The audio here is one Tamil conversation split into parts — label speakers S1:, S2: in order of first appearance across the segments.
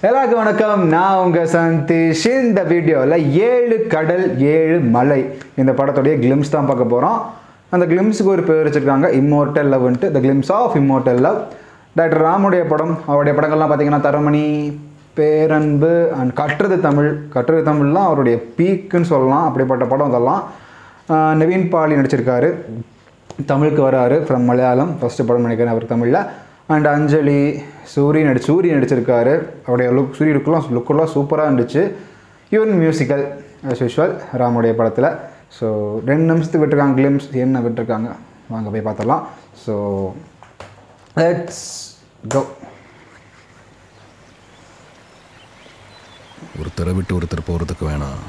S1: எல்லாருக்கும் வணக்கம். நான் உங்கள் சந்தீஷ். இந்த வீடியோவில் 7 கடல் 7 மலை இந்த படத்துடைய கிளிம்ஸ் தான் பார்க்க போகிறோம். அந்த கிளிம்ஸுக்கு ஒரு பேர் வச்சுருக்காங்க, இம்மோர்டல் லவ்ன்ட்டு. The glimpse of immortal love. Doctor ராமுடைய படம். அவருடைய படங்கள்லாம் பார்த்தீங்கன்னா தரமணி, பேரன்பு அண்ட் கட்டுறது தமிழ்லாம் அவருடைய பீக்குன்னு சொல்லலாம். அப்படிப்பட்ட படம் அதெல்லாம். நவீன் பாலி நடிச்சிருக்காரு, தமிழுக்கு வராரு ஃப்ரம் மலையாளம். ஃபஸ்ட்டு படம் நினைக்கிறேன் அவர் தமிழில். அண்ட் அஞ்சலி, சூரி நடிச்சிருக்காரு. அவருடைய சூரி லுக்கெல்லாம் சூப்பராக இருந்துச்சு. ஈவன் மியூசிக்கல் ஆஸ் யூஷுவல் ராமுடைய படத்தில். ஸோ 2 நிமிஷத்துக்கு விட்டுருக்காங்க கிளிம்ஸ். என்ன விட்டுருக்காங்க வாங்க போய் பார்த்துடலாம். So let's go.
S2: ஒருத்தரை விட்டு ஒருத்தர் போகிறதுக்கு வேணாம்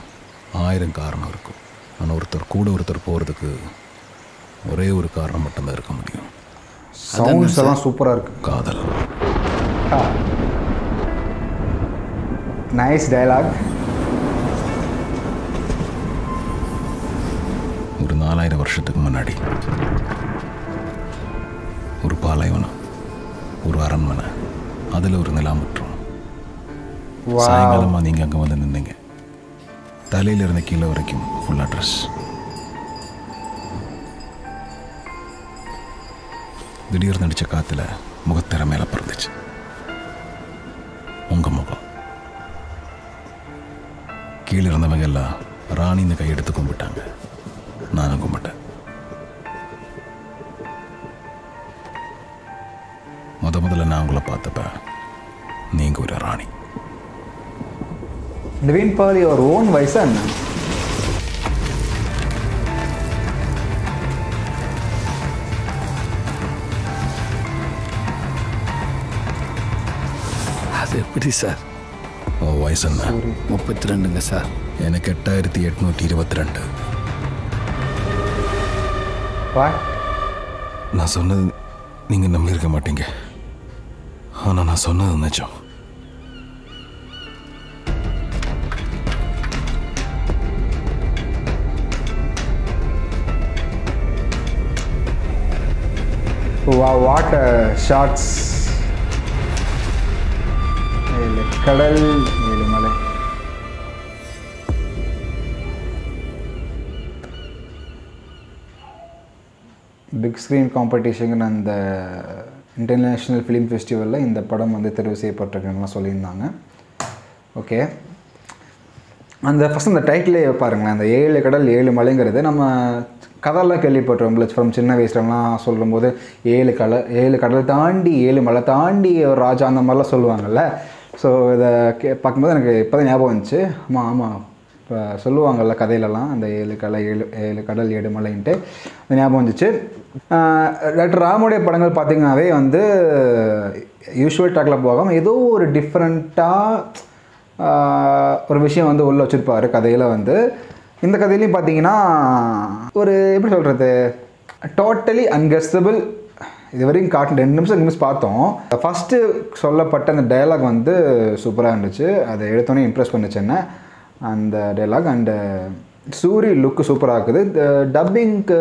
S2: 1000 காரணம் இருக்கும். ஆனால் ஒருத்தர் போகிறதுக்கு ஒரே ஒரு காரணம் மட்டும்தான் இருக்க முடியும்.
S1: சவுண்ட்ஸ் எல்லாம் சூப்பராக இருக்குது.
S2: காதல்.
S1: Nice dialogue.
S2: ஒரு 4000 வருஷத்துக்கு முன்னாடி ஒரு பாலைவனம், ஒரு அரண்மனை, அதில் ஒரு நிலாமுற்றம். சாயங்காலமாக நீங்கள் அங்கே வந்து நின்னீங்க. தலையிலிருந்து கீழே வரைக்கும் ஃபுல்லாக ட்ரெஸ். திடீர்னு நடித்த காற்றுல முகத்திற மேலே பறந்துச்சு உங்கள் முகம். கீழே இருந்தவங்க எல்லாம் ராணின்னு கையெடுத்து கும்பிட்டாங்க. நானும் கும்பிட்டேன். முதல்ல நான் உங்களை பார்த்தப்ப நீங்கள் ஒரு ராணி.
S1: நவீன் பாலி அவர் ஓன் வயசா என்ன?
S3: அது எப்படி சார்?
S2: உன் வயசு என்ன?
S3: 32ங்க சார்.
S2: எனக்கு 8822. நான் சொன்னது நீங்கள் நம்பியிருக்க மாட்டீங்க. ஆனால் நான் சொன்னது நிஜம்.
S1: What shots. கடல் 7 மலை. பிக் ஸ்க்ரீன் காம்படிஷன் அந்த இன்டர்நேஷ்னல் ஃபிலிம் ஃபெஸ்டிவலில் இந்த படம் வந்து தெரிவு செய்யப்பட்டிருக்குன்னு சொல்லியிருந்தாங்க. ஓகே, ஃபஸ்ட் அந்த டைட்டிலே பாருங்களேன். அந்த 7 கடல் 7 மலைங்கிறது நம்ம கதையெல்லாம் கேள்விப்பட்டிருக்கோம். ஃப்ரம் சின்ன வயசுலலாம் சொல்லும்போது 7 கடல் தாண்டி 7 மலை தாண்டி ஒரு ராஜா அந்த மாதிரிலாம் சொல்லுவாங்கள்ல. ஸோ இதை பார்க்கும்போது எனக்கு இப்போ தான் ஞாபகம் வந்துச்சு. ஆமாம் இப்போ சொல்லுவாங்கள்ல கதையிலலாம் அந்த 7 கடல் 7 மலைன்ட்டு ஞாபகம் வந்துச்சு. டாக்டர் ராமுடைய படங்கள் பார்த்திங்கனாவே வந்து யூஷுவல் ட்ராக்கில் போகாமல் ஏதோ ஒரு டிஃப்ரெண்ட்டாக ஒரு விஷயம் வந்து உள்ளே வச்சுருப்பார் கதையில். வந்து இந்த கதையிலையும் பார்த்தீங்கன்னா ஒரு எப்படி சொல்கிறது, டோட்டலி அன்கெஸ்டபிள். இது வரைக்கும் 2 நிமிஷம் பார்த்தோம். ஃபஸ்ட்டு சொல்லப்பட்ட அந்த டயலாக் வந்து சூப்பராக இருந்துச்சு. அதை எடுத்தோன்னே இம்ப்ரெஸ் பண்ணிச்சு என்ன அந்த டயலாக். அண்டு சூரி லுக்கு சூப்பராக இருக்குது. டப்பிங்க்கு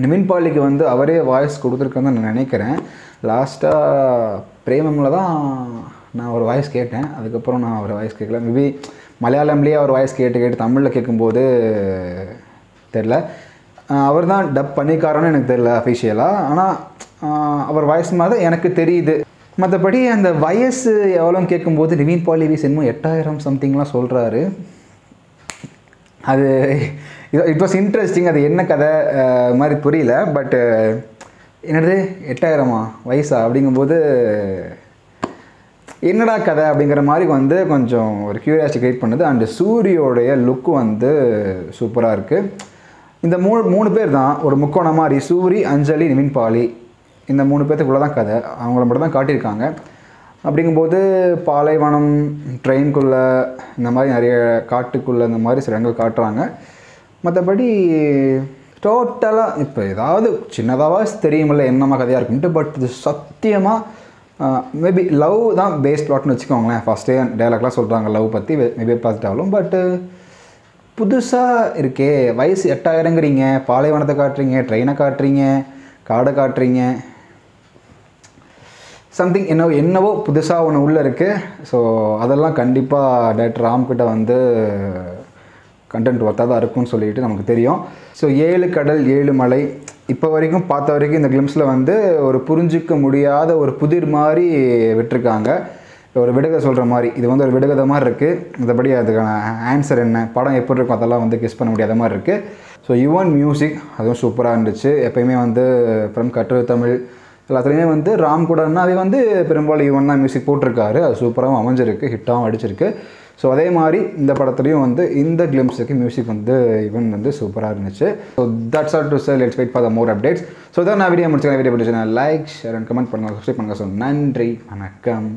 S1: நவீன் பாலிக்கு வந்து அவரே வாய்ஸ் கொடுத்துருக்கேன்னு நான் நினைக்கிறேன். லாஸ்ட்டாக பிரேமமில் தான் நான் ஒரு வாய்ஸ் கேட்டேன். அதுக்கப்புறம் நான் அவர் வாய்ஸ் கேட்கல. மேபி மலையாளம்லேயே அவர் வாய்ஸ் கேட்டு தமிழில் கேட்கும்போது தெரில. அவர் தான் டப் பண்ணிக்காரன்னு எனக்கு தெரியல அஃபிஷியலாக. ஆனால் அவர் வாய்ஸ் மாதிரி எனக்கு தெரியுது. மற்றபடி அந்த வயசு எவ்வளோன்னு கேட்கும்போது நவீன் பாலி வயசு என்னமோ 8000 சம்திங்லாம் சொல்கிறாரு. அது இட் வாஸ் இன்ட்ரெஸ்டிங். அது என்ன கதை மாதிரி புரியல. பட்டு என்னது 8000 வயசா அப்படிங்கும்போது என்னடா கதை அப்படிங்கிற மாதிரி வந்து கொஞ்சம் ஒரு க்யூரியாசிட்டி க்ரியேட் பண்ணுது. அண்டு சூரியோடைய லுக்கு வந்து சூப்பராக இருக்குது. இந்த மூணு பேர் தான் ஒரு முக்கோணம் மாதிரி. சூரி, அஞ்சலி, நவீன் பாலி, இந்த 3 பேர்த்துக்குள்ளே தான் கதை. அவங்கள மட்டும் தான் காட்டியிருக்காங்க. அப்படிங்கும்போது பாலைவனம், ட்ரெயின்குள்ளே, இந்த மாதிரி நிறைய காட்டுக்குள்ளே இந்த மாதிரி சில இடங்கள் காட்டுறாங்க. மற்றபடி டோட்டலாக இப்போ ஏதாவது சின்னதாக தெரியுமில்ல என்னமா கதையாக இருக்குன்ட்டு. பட் இது சத்தியமாக மேபி லவ் தான் பேஸ் பிளாட்னு வச்சுக்கோங்களேன். ஃபஸ்ட்டே டைலாக்லாம் சொல்கிறாங்க லவ் பற்றி, மேபி பார்த்துட்டாலும். பட்டு புதுசாக இருக்கே. வயசு 8000ங்கிறீங்க, பாலைவனத்தை காட்டுறீங்க, ட்ரெயினை காட்டுறீங்க, காடை காட்டுறீங்க. சம்திங் என்னவோ புதுசாக ஒன்று உள்ளே இருக்குது. ஸோ அதெல்லாம் கண்டிப்பாக டேரக்டர் ராம்கிட்ட வந்து கண்டென்ட் ஒர்த்தாக தான் இருக்கும்னு சொல்லிட்டு நமக்கு தெரியும். ஸோ 7 கடல் 7 மலை இப்போ வரைக்கும் பார்த்த வரைக்கும் இந்த கிளிம்ஸில் வந்து ஒரு புரிஞ்சிக்க முடியாத ஒரு புதிர் மாதிரி விட்டுருக்காங்க. ஒரு விடுகதை சொல்கிற மாதிரி இது வந்து ஒரு விடுகதை மாதிரி இருக்குது. மற்றபடி அதுக்கான ஆன்சர் என்ன, படம் எப்படி இருக்கும் அதெல்லாம் வந்து கெஸ் பண்ண முடியாத மாதிரி இருக்குது. ஸோ யுவன் மியூசிக் அதுவும் சூப்பராக இருந்துச்சு. எப்போயுமே வந்து ஃப்ரம் கற்று தமிழ் எல்லாத்துலேயுமே வந்து ராம் கூடனாவே வந்து பெரும்பாலும் யுவன் தான் மியூசிக் போட்டிருக்காரு. அது சூப்பராகவும் அமைஞ்சிருக்கு, ஹிட்டாகவும் அடிச்சிருக்கு. ஸோ அதே மாதிரி இந்த படத்துலையும் வந்து இந்த கிளிம்ஸுக்கு மியூசிக் வந்து யுவன் வந்து சூப்பராக இருந்துச்சு. So that's all to say. Let's wait for the more updates. So இதான் நான் வீடியோ முடிச்சுக்கிறேன். வீடியோ பிடிச்சேன் லைக் ஷேர் அண்ட் கமெண்ட் பண்ணுங்கள், சப்ஸ்கிரைப் பண்ணுங்கள். ஸோ நன்றி, வணக்கம்.